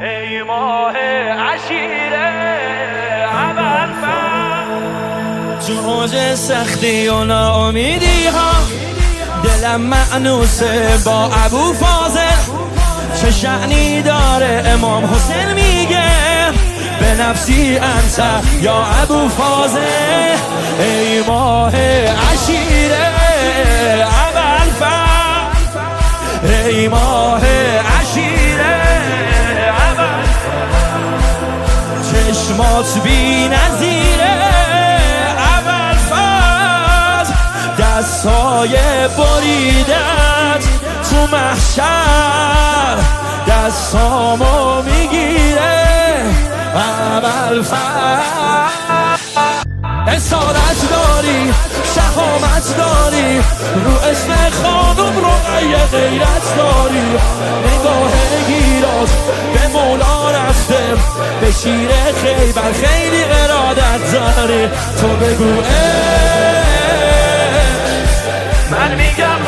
ای ماه عشیره ابوالفضل. تو اوج سختی و ناامیدی ها دلم مأنوسه با ابوالفاضل. چه شأنی داره امام حسین میگه به نفسی انت یا ابوالفاضل. ای ماه عشیره ابوالفضل، ای ماه عشیره ابوالفضل. چشمات بی نظیره ابوالفضل، دستای بریدت تو محشر دستامو میگیره ابوالفضل. اسارت داری شهامت داری رو اسم خانم رقیه غیرت داری. نگاه گیرات به مولا رفته به شیر خیبر خیلی ارادت داری. تو بگو من میگم